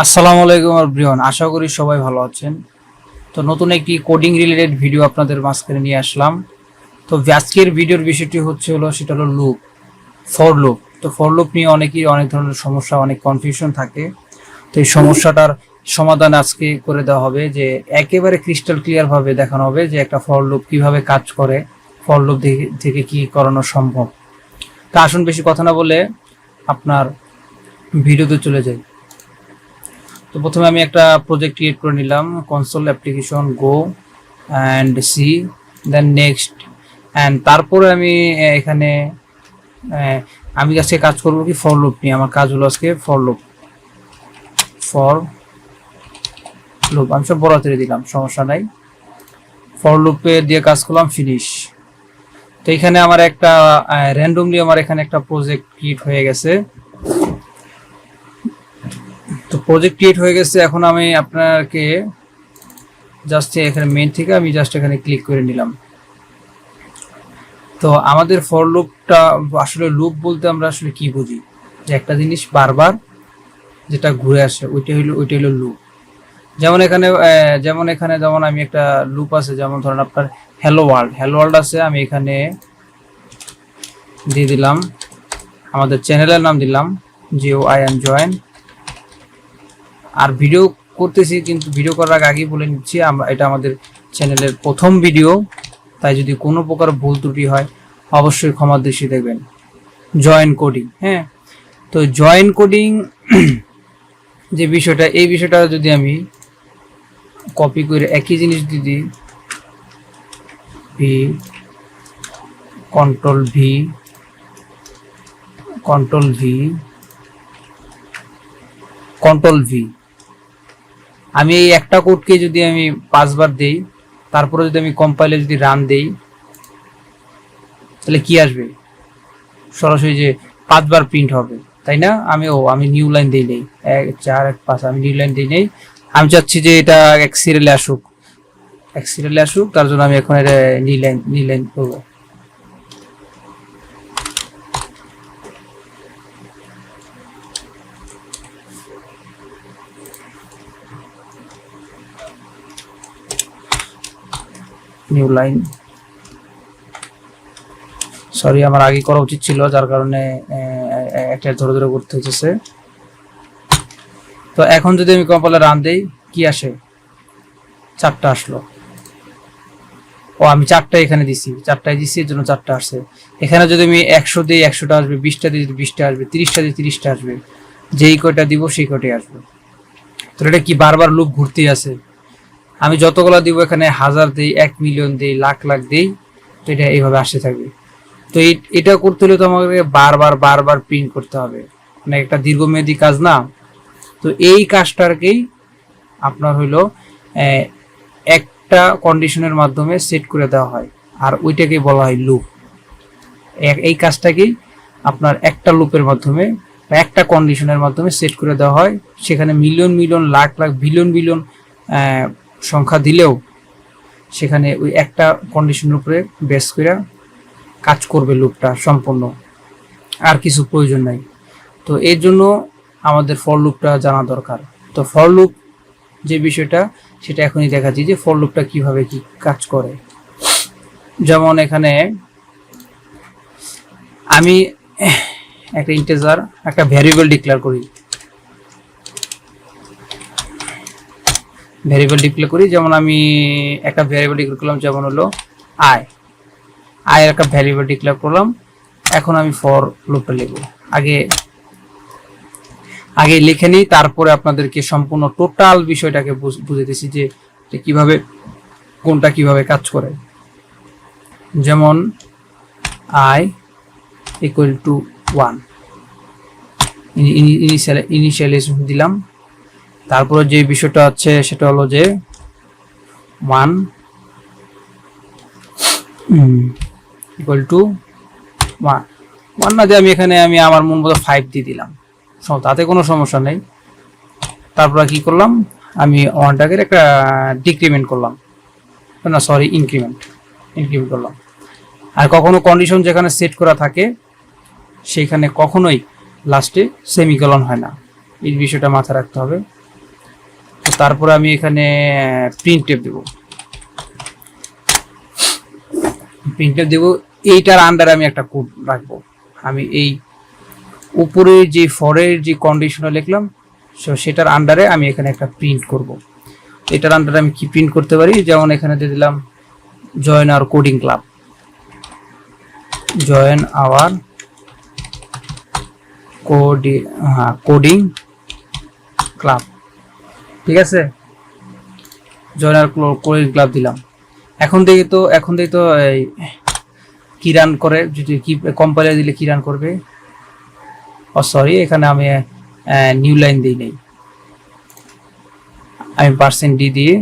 আসসালামু আলাইকুম এভরিওয়ান, আশা করি সবাই ভালো আছেন। তো নতুন একটি কোডিং রিলেটেড ভিডিও আপনাদের মাঝখানে নিয়ে আসলাম। তো আজকের ভিডিওর বিষয়টি সেটা হলো লুপ, ফর লুপ। তো ফর লুপ নিয়ে অনেকেই অনেক ধরনের সমস্যা, অনেক কনফিউশন থাকে। তো এই সমস্যাটার সমাধান আজকে করে দেওয়া হবে, যে একেবারে ক্রিস্টাল ক্লিয়ার ভাবে দেখানো হবে যে একটা ফর লুপ কিভাবে কাজ করে, ফর লুপ থেকে কি করানো সম্ভব। তা আসুন বেশি কথা না বলে আপনার ভিডিওতে চলে যাই। তো প্রথমে আমি একটা প্রজেক্ট ক্রিয়েট করে নিলাম, console application go and see, then next. And তারপরে আমি এখানে আমি আজকে কাজ করবো কি ফর লুপ নিয়ে। আমার কাজ হলো আজকে ফর লুপ, ফর লুপ আমি সব বড় হাতেরে দিলাম, সমস্যা নাই। ফর লুপে দিয়ে কাজ করলাম, ফিনিশ। তো এখানে আমার একটা র্যান্ডমলি আমার এখানে একটা প্রজেক্ট ক্রিয়েট হয়ে গেছে। তো প্রজেক্ট ক্রিয়েট হয়ে গেছে। এখন আমি আপনাকে জাস্ট এখানে মেইন থেকে আমি জাস্ট এখানে ক্লিক করে নিলাম। তো আমাদের ফর লুপটা আসলে, লুপ বলতে আমরা আসলে কি বুঝি, যে একটা জিনিস বারবার যেটা ঘুরে আসে ওইটা হইলো লুপ। যেমন এখানে যেমন আমি একটা লুপ আছে, যেমন ধরেন আপনার হ্যালো ওয়ার্ল্ড আছে। আমি এখানে দিয়ে দিলাম, আমাদের চ্যানেলের নাম দিলাম GOIN জয়েন। আর ভিডিও করতেছি, কিন্তু ভিডিও করার আগেই বলে নিচ্ছি এটা আমাদের চ্যানেলের প্রথম ভিডিও, তাই যদি কোনো প্রকার ভুল ত্রুটি হয় অবশ্যই ক্ষমার দৃষ্টি দেখবেন। জয়েন কোডিং, হ্যাঁ। তো জয়েন কোডিং যে বিষয়টা, এই বিষয়টা যদি আমি কপি করে একই জিনিস দিই, কন্ট্রোল ভি, আমি এই একটা কোডকে যদি আমি 5 বার দেই, তারপরে যদি আমি কম্পাইলে যদি রান দেই, তাহলে কি আসবে? সরাসরি যে 5 বার প্রিন্ট হবে, তাই না? আমি নিউ লাইন দিই নেই, 1 4 1 5, আমি নিউ লাইন দিই নেই। আমি চাচ্ছি যে এটা এক সিরিয়ালে আসুক, তার জন্য আমি এখন এটা নিউ লাইন করবো। নিউ লাইন, সরি আমার আগে করা উচিত ছিল, যার কারণে একটা ধরে করতে হচ্ছে। তো এখন যদি আমি কম্পাইলার রান দেই, কি আসে? 4টা আসলো। আমি 4টা এখানে দিছি, 4টায় দিছি, এর জন্য 4টা আসছে। এখানে যদি আমি 100 দিই 100টা আসবে, 20টা দিই 20টা আসবে, 30টা দিই 30টা আসবে। যেই কয়টা দিব সেই কয়টাই আসবে। তো এটা কি বারবার লুপ ঘুরতেই আছে। আমি যতগুলো দিব, এখানে 1000 দিই, 1 মিলিয়ন দিই, লাখ দিই, তো এটা এইভাবে আসতে থাকবে। তো এটা করতে হলে তো আমাকে বারবার প্রিন্ট করতে হবে, মানে একটা দীর্ঘমেয়াদী কাজ না। তো এই কাজটাকেই আপনার হইলো একটা কন্ডিশনের মাধ্যমে সেট করে দেওয়া হয়, আর ওইটাকেই বলা হয় লুপ। এই কাজটাকেই আপনার একটা লুপের মাধ্যমে বা একটা কন্ডিশনের মাধ্যমে সেট করে দেওয়া হয়। সেখানে মিলিয়ন লাখ বিলিয়ন সংখ্যা দিলেও সেখানে ওই একটা কন্ডিশনের উপরে বেস করে কাজ করবে লুপটা সম্পূর্ণ, আর কিছু প্রয়োজন নাই। তো এর জন্য আমাদের ফর লুপটা জানা দরকার। তো ফর লুপ যে বিষয়টা, সেটা এখনই দেখাচ্ছি যে ফর লুপটা কিভাবে কি কাজ করে। যেমন এখানে আমি একটা ইন্টিজার, একটা ভ্যারিয়েবল ডিক্লেয়ার করি। যেমন আমি একটা ভ্যারিয়েবল ডিক্লেয়ার করলাম, যেমন হলো আই একটা ভ্যারিয়েবল ডিক্লেয়ার করলাম। এখন আমি ফর লুপটা লিখব। আগে লিখে নিই, তারপরে আপনাদেরকে সম্পূর্ণ টোটাল বিষয়টাকে বুঝাইতেছি যে কিভাবে কোনটা কিভাবে কাজ করে। যেমন i equal to 1, ইনিশিয়ালাইজেশন দিলাম। তারপরে যে বিষয়টা আছে সেটা হলো যে 1 equal to 1 না দিয়ে আমি আমার মন মতো 5 দিয়ে দিলাম, তাতে কোনো সমস্যা নেই। তারপরে কি করলাম, আমি 1টাকে একটা ডিক্রিমেন্ট করলাম, না সরি ইনক্রিমেন্ট করলাম। আর কখনো কন্ডিশন যেখানে সেট করা থাকে সেইখানে কখনোই লাস্টে সেমিকোলন হয় না, এই বিষয়টা মাথায় রাখতে হবে। তারপরে আমি এখানে প্রিন্টএফ দেব, প্রিন্টএফ দেব। এইটার আন্ডারে আমি একটা কোড রাখবো। আমি এই উপরে যে ফরের যে কন্ডিশনাল লিখলাম সেটার আন্ডারে আমি এখানে একটা প্রিন্ট করব। এটার আন্ডারে আমি কি প্রিন্ট করতে পারি, যেমন এখানে দিয়ে দিলাম join our coding club, join our coding club, ঠিক আছে, জয়েন আওয়ার কোডিং ক্লাব দিলাম। এখন দেখি তো এই কি রান করে, যদি কি কম্পাইলার দিলে কি রান করবে। সরি, এখানে আমি নিউ লাইন দিই নেই, আমি %d দিয়ে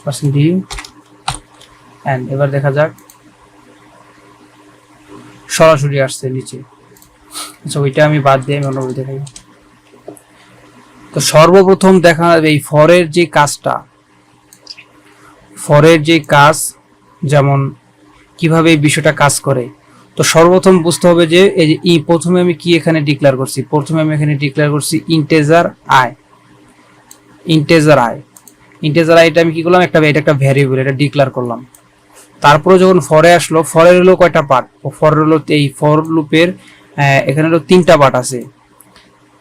%d এন্ড এবার দেখা যাক সরাসরি আসছে নিচে। আচ্ছা, ওইটা আমি বাদ দিয়ে আমি অন্যভাবে দেখাই। তো সর্বপ্রথম দেখা এই ফরের যে কাজটা, ফরের যে কাজ, যেমন কিভাবে এই বিষয়টা কাজ করে। তো সর্বপ্রথম বুঝতে হবে যে এই যে প্রথমে আমি কি এখানে ডিক্লেয়ার করছি, প্রথমে আমি এখানে ডিক্লেয়ার করছি ইন্টেজার আই। এটা আমি কি করলাম, এটা একটা ভ্যারিয়েবল, এটা ডিক্লেয়ার করলাম। তারপরে যখন ফরে আসলো, ফরের হলো কয়টা পার্ট, ফরের হলো এই ফর লুপের এখানে হলো 3টা পার্ট আছে।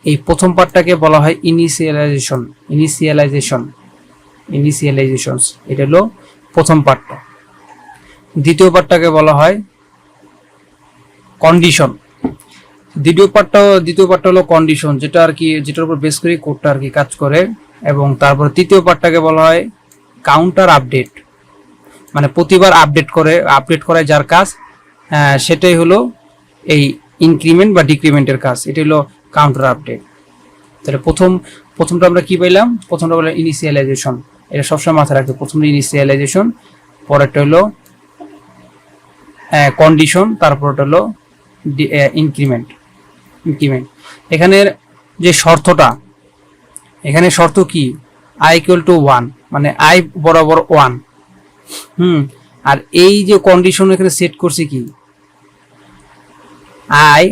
এই প্রথম পার্টটাকে বলা হয় ইনিশিয়ালাইজেশনস, এটা হলো প্রথম পার্টটা। দ্বিতীয় পার্টটাকে বলা হয় কন্ডিশন। দ্বিতীয় পার্টটা হলো কন্ডিশন, যেটা আর কি, যেটার উপর বেস করে কোডটা আর কি কাজ করে। এবং তারপর তৃতীয় পার্টটাকে বলা হয় কাউন্টার আপডেট, মানে প্রতিবার আপডেট করায় যার কাজ, সেটাই হলো এই ইনক্রিমেন্ট বা ডিক্রিমেন্টের কাজ, এটা হলো কাউন্টার আপডেট। তাহলে প্রথমটা আমরা কি পাইলাম, প্রথমটা হলো ইনিশিয়ালাইজেশন, এটা সবসময় মাথায় রাখতে। প্রথমটা ইনিশিয়ালাইজেশন, পরেরটা হলো কন্ডিশন, তারপরটা হলো ইনক্রিমেন্ট। এখানের যে শর্তটা, এখানে শর্ত কি, i = 1, মানে i বরাবর 1। আর এই যে কন্ডিশন এখানে সেট করছি কি, i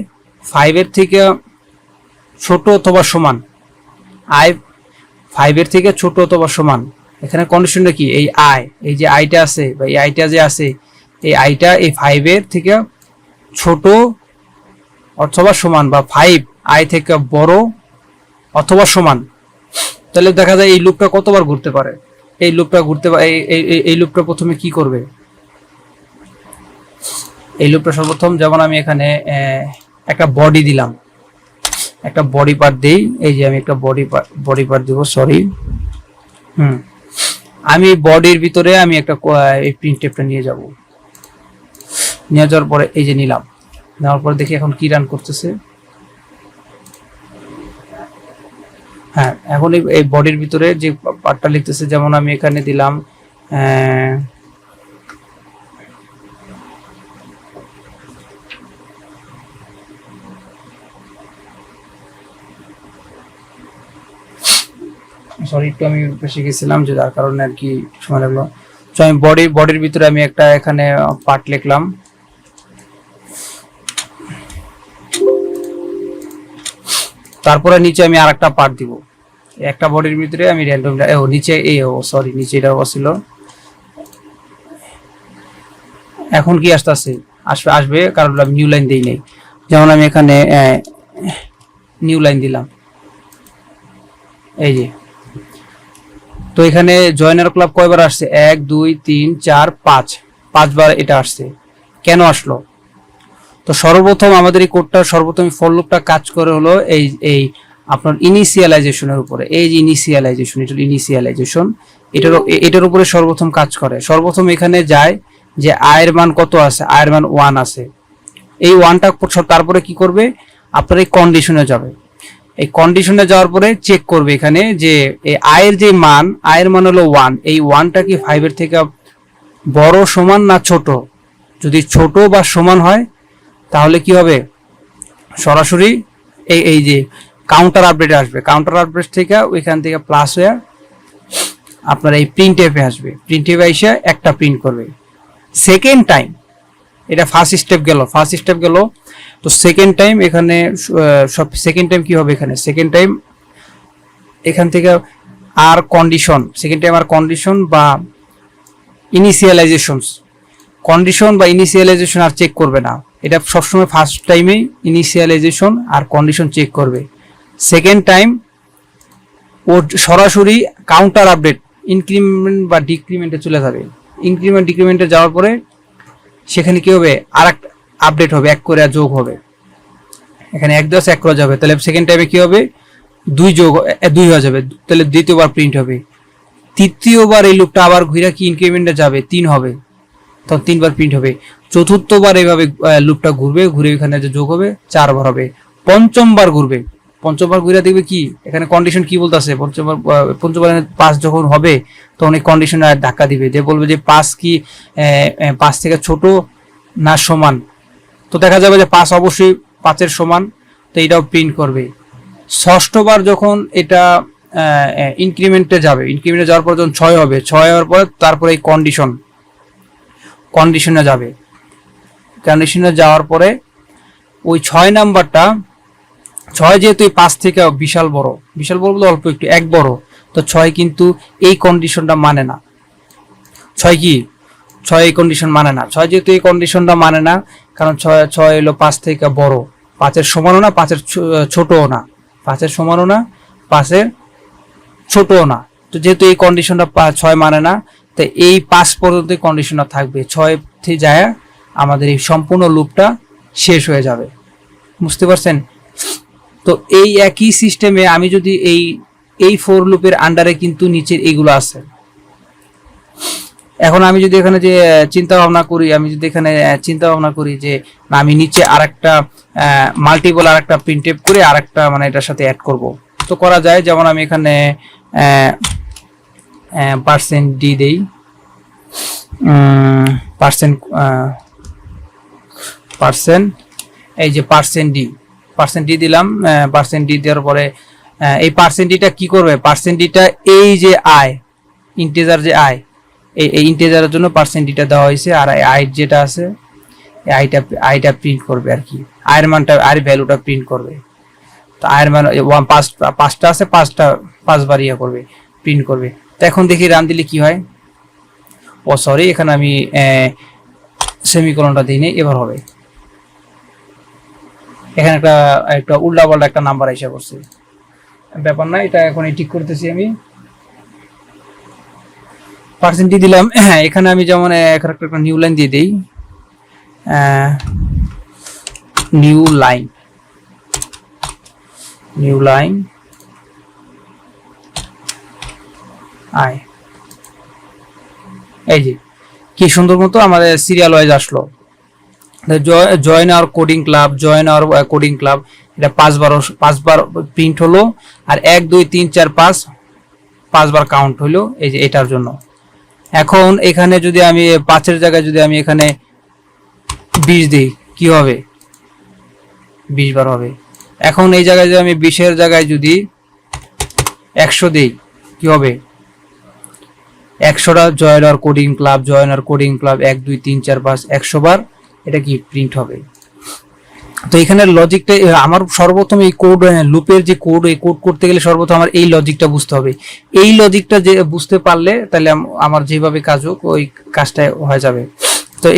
5 এর থেকে ছোট অথবা সমান, i 5 এর থেকে ছোট অথবা সমান। এখানে কন্ডিশনটা কি, এই এই যে আইটা আছে বা এই আইটা যে আছে, এই আইটা এই 5 এর থেকে ছোট অথবা সমান, বা 5 i থেকে বড় অথবা সমান। তাহলে দেখা যায় এই লুপটা কতবার ঘুরতে পারে। এই লুপটা প্রথমে কি করবে, এই লুপটা সর্বপ্রথম, যেমন আমি এখানে একটা বডি দিলাম, একটা বডি পার্ট দেই। এই যে আমি একটা বডি পার্ট দিব, সরি। আমি বডির ভিতরে আমি একটা এই প্রিন্টএফটা নিয়ে যাওয়ার পরে এই যে নেওয়ার পরে দেখি এখন কি রান করতেছে। হ্যাঁ, এখন এই বডির ভিতরে যে পার্টটা লিখতেছে, যেমন আমি এখানে দিলাম সরি, একটু আমি বেশি গেছিলাম, যে যার কারণে আর কি সময় লাগলো। তো আমি বডির ভিতরে আমি একটা এখানে পার্ট লিখলাম। তারপরে নিচে আমি আরেকটা পার্ট দিব, একটা বডির ভিতরে আমি র্যান্ডম নিচে নিচে এটা ছিল। এখন কি আসবে কারণ আমি নিউ লাইন দেই নাই। যেমন আমি এখানে নিউ লাইন দিলাম, এই যে। তো এখানে জয়েনার ক্লাব কয়বার আসছে, 1 2 3 4 5 বার এটা আসছে। কেন আসলো? তো সর্বপ্রথম আমাদের এই কোডটা সর্বপ্রথম ফর লুপটা কাজ করে হলো এই আপনার ইনিশিয়ালাইজেশনের উপরে। এই যে ইনিশিয়ালাইজেশন, এটার উপরে সর্বপ্রথম কাজ করে। সর্বপ্রথম এখানে যায় যে আয়ের মান কত আছে, আয়ের মান 1 আছে। এই 1টা তারপরে কি করবে, আপনার এই কন্ডিশনে যাবে। এই কন্ডিশনে যাওয়ার পরে চেক করবে এখানে যে এই আয়ের মান হলো 1, এই 1টা কি 5 এর থেকে বড়, সমান না ছোট। যদি ছোট বা সমান হয় তাহলে কি হবে, সরাসরি এই যে কাউন্টার আপডেট আসবে। কাউন্টার আপডেট থেকে ওইখান থেকে প্লাস হয়ে আপনার এই প্রিন্টএফে আসবে। প্রিন্টএফে এসে একটা প্রিন্ট করবে। সেকেন্ড টাইম এটা ফার্স্ট স্টেপ গেল। তো সেকেন্ড টাইম এখানে সব সেকেন্ড টাইম কি হবে, এখানে সেকেন্ড টাইম এখান থেকে আর কন্ডিশন, সেকেন্ড টাইম আর কন্ডিশন বা ইনিশিয়ালাইজেশন আর চেক করবে না। এটা সবসময় ফার্স্ট টাইমে ইনিশিয়ালাইজেশন আর কন্ডিশন চেক করবে। সেকেন্ড টাইম ও সরাসরি কাউন্টার আপডেট ইনক্রিমেন্ট বা ডিক্রিমেন্টে চলে যাবে। ইনক্রিমেন্ট ডিক্রিমেন্টে যাওয়ার পরে সেখানে কি হবে, আর একটা আপডেট হবে, এক করে যোগ হবে। এখানে 1 + 1 করা যাবে, তাহলে সেকেন্ড টাইমে কি হবে, 2 হয়ে যাবে, তাহলে দ্বিতীয়বার প্রিন্ট হবে। তৃতীয়বার এই লুপটা আবার ঘুরে কি ইনক্রিমেন্টে যাবে, 3 হবে, তখন 3 বার প্রিন্ট হবে। চতুর্থবার এইভাবে লুপটা ঘুরে এখানে যে যোগ হবে 4 বার হবে। পঞ্চমবার ঘুরে দেখবে কি এখানে কন্ডিশন কি বলতেছে, পঞ্চমবার 5 যখন হবে তখন এই কন্ডিশন ধাক্কা দিবে, যে বলবে যে 5 কি 5 থেকে ছোট না সমান। তো দেখা যাবে যে 5 অবশ্যই 5-এর সমান, তো এটাও প্রিন্ট করবে। ষষ্ঠবার যখন এটা ইনক্রিমেন্টে যাওয়ার পর যখন 6 হবে, 6 হওয়ার পর তারপরে এই কন্ডিশনে যাওয়ার পরে ওই 6 নাম্বারটা, 6 যেহেতু এই 5 থেকে বিশাল বড় বলতে অল্প একটু 1 বড়, তো 6 কিন্তু এই কন্ডিশনটা মানে না। 6 এই কন্ডিশন মানে না। 6 যেহেতু এই কন্ডিশনটা মানে না, কারণ 6 হলো 5 থেকে বড়, 5-এর সমানও না, 5-এর ছোটও না, 5-এর সমানও না, 5-এর ছোটও না। তো যেহেতু এই কন্ডিশনটা 6 মানে না, তো এই 5 পর্যন্ত কন্ডিশনটা থাকবে। 6 থেকে যায় আমাদের এই সম্পূর্ণ লুপটা শেষ হয়ে যাবে। বুঝতে পারছেন? তো এই একই সিস্টেমে আমি যদি এই ফর লুপের আন্ডারে কিন্তু নিচের এইগুলো আছে। এখন আমি যদি এখানে যে চিন্তা ভাবনা করি যে আমি নিচে আরেকটা মাল্টিপল আরেকটা প্রিন্টএফ করে আরেকটা মানে এটার সাথে অ্যাড করব, তো করা যায়। যেমন আমি এখানে %d দেই, এই যে %d দিলাম। %d দেওয়ার পরে এই %dটা কি করবে, %dটা এই যে ইন্টিজার যে এই ইন্টিজারের জন্য %dটা দেওয়া হয়েছে, আর আই যেটা আছে আইটা প্রিন্ট করবে আর কি, আয়ের মানটা, আয়ের ভ্যালুটা প্রিন্ট করবে। তো আয়ের মান 5টা আছে, 5 বার করবে, প্রিন্ট করবে। তো এখন দেখি রান দিলে কি হয়। সরি, এখানে আমি সেমিকোলনটা দিই নি, এবার হবে। এখানে একটা উল্টাপাল্টা একটা নাম্বার এসে পড়ছে, ব্যাপার না, এটা এখন ঠিক করতেছি আমি। % দিলাম। এখানে আমি যেমন একটা নিউ লাইন দিয়ে দিই, নিউ লাইন এই যে কি সুন্দর মতো আমাদের সিরিয়াল ওয়াইজ আসলো। জয়েন আওয়ার কোডিং ক্লাব, এটা 5 বার প্রিন্ট হলো, আর 1 2 3 4 5 বার কাউন্ট হলো, এই যে এটার জন্য। এখন এখানে যদি আমি 5-এর জায়গায় যদি আমি এখানে 20 দিই, কি হবে, 20 বার হবে। এখন এই জায়গায় যদি আমি 20-এর জায়গায় যদি 100 দিই, কি হবে, 100টা জয়েন আর কোডিং ক্লাব 1 2 3 4 5 100 বার এটা কি প্রিন্ট হবে। তো এখানে লজিকটা আমার সর্বপ্রথম এই লুপের যে এই কোড করতে গেলে সর্বপ্রথম আমার এই লজিকটা বুঝতে হবে। এই লজিকটা যে বুঝতে পারলে তাহলে আমার যেভাবে কাজ হোক ওই কাজটা হয়ে যাবে। তো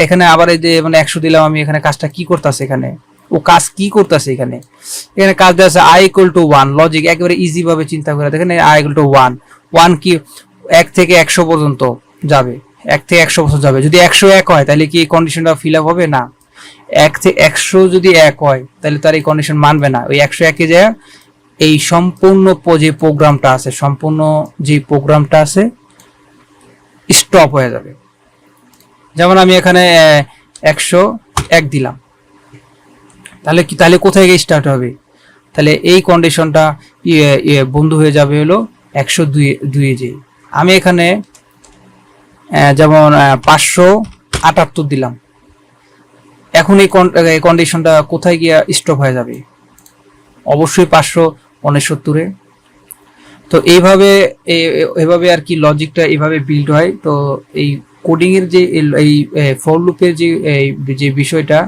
এখানে আবার এই যে মানে 100 দিলাম আমি, এখানে কাজটা কি করতেছে, এখানে এখানে কাজ দেওয়া আছে i = 1, লজিক একেবারে ইজি ভাবে চিন্তা করে দেখেন, i = 1 কি 1 থেকে 100 পর্যন্ত যাবে, 1 থেকে 100 পর্যন্ত যাবে। যদি 101 হয় তাহলে কি এই কন্ডিশনটা ফিল আপ হবে না, 1 থেকে 100 যদি 1 হয় তাহলে তার এই কন্ডিশন মানবে না। ওই 101-এ যায় এই সম্পূর্ণ যে প্রোগ্রামটা আছে স্টপ হয়ে যাবে। যেমন আমি এখানে 101 দিলাম, তাহলে কোথায় গিয়ে স্টার্ট হবে, তাহলে এই কন্ডিশনটা বন্ধ হয়ে যাবে হলো 102 যে। আমি এখানে যেমন 578 দিলাম, এখন এই কন্ডিশনটা কোথায় গিয়ে স্টপ হয়ে যাবে, অবশ্যই 569-এ। তো এইভাবে আর কি লজিকটা এইভাবে বিল্ড হয়। তো কোডিং এর যে এই ফর লুপের যে বিষয়টা,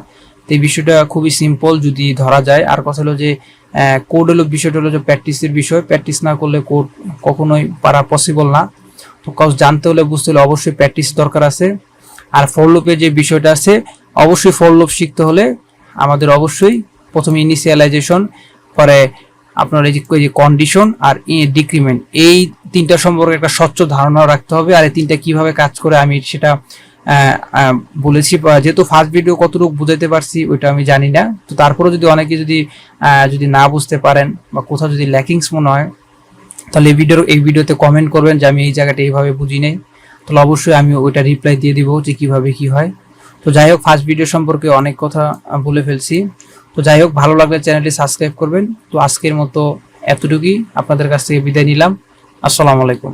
এই বিষয়টা খুবই সিম্পল যদি ধরা যায়। আর কথা হলো যে কোড হলো বিষয়টা হলো যে প্র্যাকটিসের বিষয়, প্র্যাকটিস না করলে কোড কখনোই পারা পসিবল না। তো কাজ জানতে হলে বুঝতে হলে অবশ্যই প্র্যাকটিস দরকার আছে। আর ফর লুপের যে বিষয়টা আছে, অবশ্যই ফর লুপ শিখতে হলে আমাদের অবশ্যই প্রথমে ইনিশিয়ালাইজেশন, পরে আপনার এই যে কন্ডিশন আর ডিক্রিমেন্ট, এই তিনটা সম্পর্কে একটা স্বচ্ছ ধারণা রাখতে হবে। আর এই তিনটা কিভাবে কাজ করে আমি সেটা বলেছি। যেহেতু ফার্স্ট ভিডিও কতটুকু বুঝাইতে পারছি ওইটা আমি জানি না, তো তারপরে যদি অনেকে যদি না বুঝতে পারেন বা কোথাও যদি ল্যাকিংস মনে হয়, তাহলে এই ভিডিওতে কমেন্ট করবেন যে আমি এই জায়গাটা এইভাবে বুঝি নাই, তাহলে অবশ্যই আমি ওইটা রিপ্লাই দিয়ে দিব যে কিভাবে কি হয়। তো যাই হোক, ফার্স্ট ভিডিও সম্পর্কে অনেক কথা বলে ফেলছি। তো যাই হোক, ভালো লাগলে চ্যানেলটি সাবস্ক্রাইব করবেন। তো আজকের মতো এতটুকুই, আপনাদের কাছ থেকে বিদায় নিলাম। আসসালামু আলাইকুম।